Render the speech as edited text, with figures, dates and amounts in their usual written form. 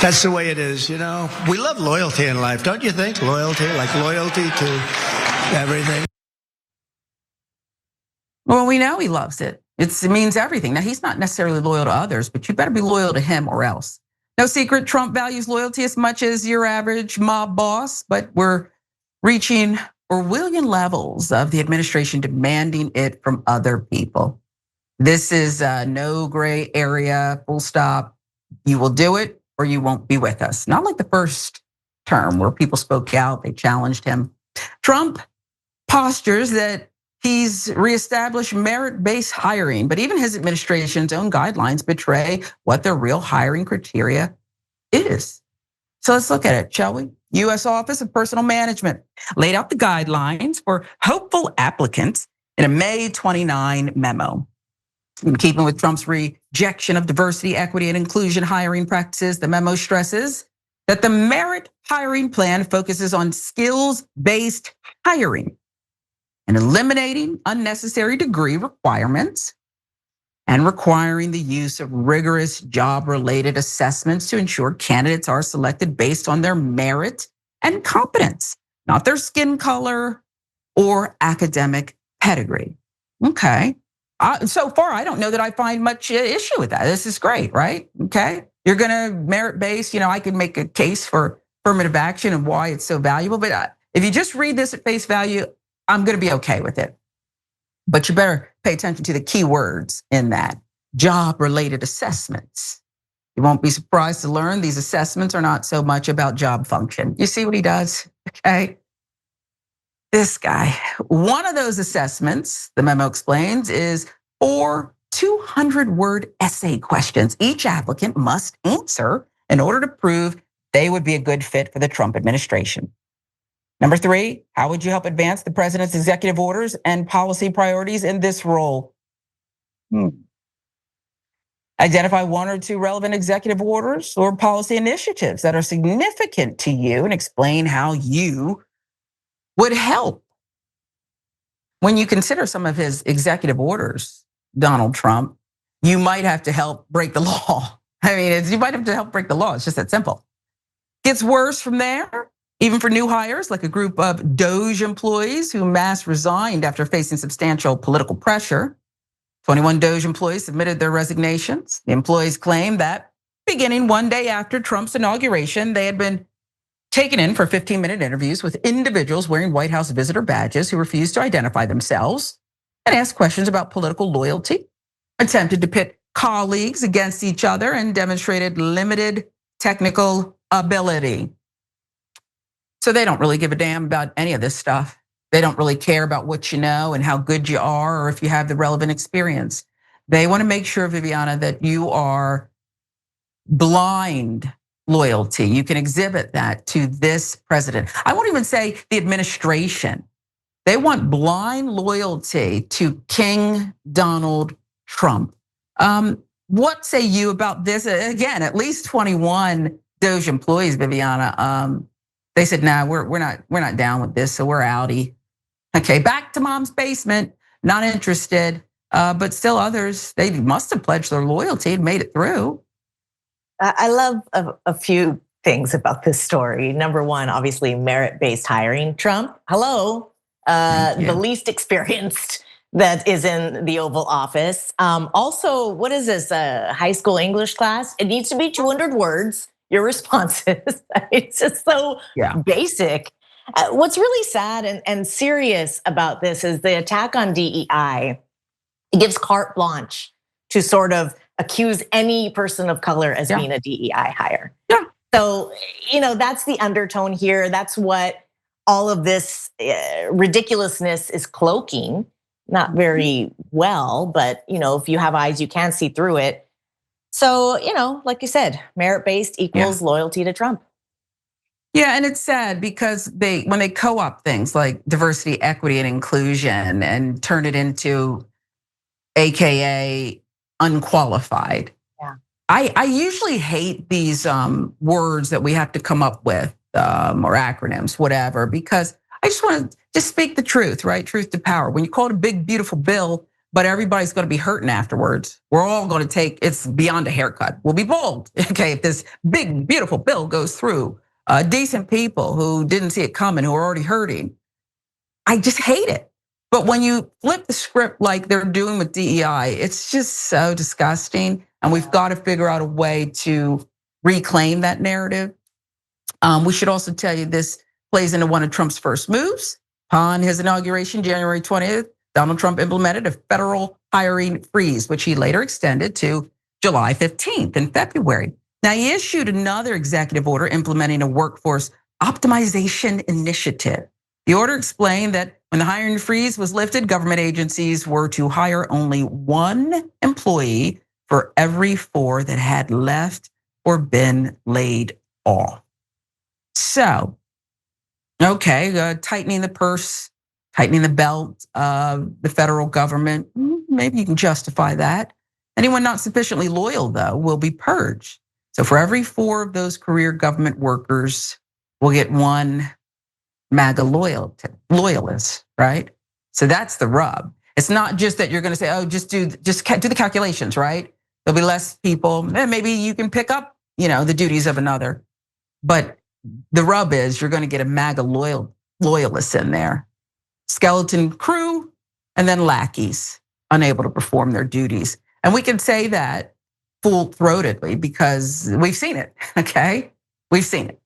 That's the way it is, you know. We love loyalty in life, don't you think? Loyalty, like loyalty to everything. Well, we know he loves it. It means everything. Now, he's not necessarily loyal to others, but you better be loyal to him or else. No secret, Trump values loyalty as much as your average mob boss, but we're reaching Orwellian levels of the administration demanding it from other people. This is no gray area, full stop. You will do it or you won't be with us. Not like the first term where people spoke out, they challenged him. Trump postures that he's reestablished merit-based hiring, but even his administration's own guidelines betray what their real hiring criteria is. So let's look at it, shall we? US Office of Personnel Management laid out the guidelines for hopeful applicants in a May 29 memo. In keeping with Trump's rejection of diversity, equity, and inclusion hiring practices, the memo stresses that the merit hiring plan focuses on skills-based hiring and eliminating unnecessary degree requirements and requiring the use of rigorous job-related assessments to ensure candidates are selected based on their merit and competence, not their skin color or academic pedigree. Okay. So far, I don't know that I find much issue with that. This is great, right? Okay. You're gonna merit-based, I can make a case for affirmative action and why it's so valuable. But if you just read this at face value, I'm gonna be okay with it. But you better pay attention to the key words in that. Job-related assessments. You won't be surprised to learn these assessments are not so much about job function. You see what he does, okay? This guy, one of those assessments, the memo explains, is 4 200-word essay questions each applicant must answer in order to prove they would be a good fit for the Trump administration. Number 3, how would you help advance the president's executive orders and policy priorities in this role? Identify 1 or 2 relevant executive orders or policy initiatives that are significant to you and explain how you would help. When you consider some of his executive orders, Donald Trump, you might have to help break the law. I mean, you might have to help break the law. It's just that simple. Gets worse from there, even for new hires, like a group of Doge employees who mass resigned after facing substantial political pressure. 21 Doge employees submitted their resignations. The employees claimed that beginning one day after Trump's inauguration, they had been taken in for 15-minute interviews with individuals wearing White House visitor badges who refused to identify themselves and asked questions about political loyalty, attempted to pit colleagues against each other, and demonstrated limited technical ability. So they don't really give a damn about any of this stuff. They don't really care about what you know and how good you are or if you have the relevant experience. They want to make sure, Viviana, that you are blind loyalty. You can exhibit that to this president. I won't even say the administration. They want blind loyalty to King Donald Trump. What say you about this? Again, at least 21 Doge employees, Viviana. They said, "Nah, we're not down with this, so we're outie." Okay, back to mom's basement. Not interested, but still others. They must have pledged their loyalty and made it through. I love a few things about this story. Number 1, obviously merit-based hiring. Trump, hello, the least experienced that is in the Oval Office. Also, what is this, a high school English class? It needs to be 200 words, your responses. It's just so basic. What's really sad and serious about this is the attack on DEI. It gives carte blanche to sort of accuse any person of color as being a DEI hire. Yeah. So, that's the undertone here. That's what all of this ridiculousness is cloaking. Not very well, but if you have eyes, you can see through it. So, like you said, merit-based equals loyalty to Trump. Yeah, and it's sad because when they co-opt things like diversity, equity, and inclusion and turn it into AKA unqualified. Yeah. I usually hate these words that we have to come up with or acronyms, whatever, because I just want to speak the truth, right? Truth to power. When you call it a big, beautiful bill, but everybody's gonna be hurting afterwards. We're all gonna it's beyond a haircut. We'll be bald, okay, if this big, beautiful bill goes through. Decent people who didn't see it coming, who are already hurting. I just hate it. But when you flip the script like they're doing with DEI, it's just so disgusting. And we've got to figure out a way to reclaim that narrative. We should also tell you this plays into one of Trump's first moves. On his inauguration, January 20th, Donald Trump implemented a federal hiring freeze, which he later extended to July 15th in February. Now, he issued another executive order implementing a workforce optimization initiative. The order explained that when the hiring freeze was lifted, government agencies were to hire only one employee for every 4 that had left or been laid off. So, okay, tightening the purse, tightening the belt of the federal government, maybe you can justify that. Anyone not sufficiently loyal, though, will be purged. So for every 4 of those career government workers, we'll get 1 MAGA loyalist, right? So that's the rub. It's not just that you're gonna say, oh, just do the calculations, right? There'll be less people, maybe you can pick up, the duties of another. But the rub is you're gonna get a MAGA loyalist in there. Skeleton crew, and then lackeys, unable to perform their duties. And we can say that full-throatedly because we've seen it, okay? We've seen it.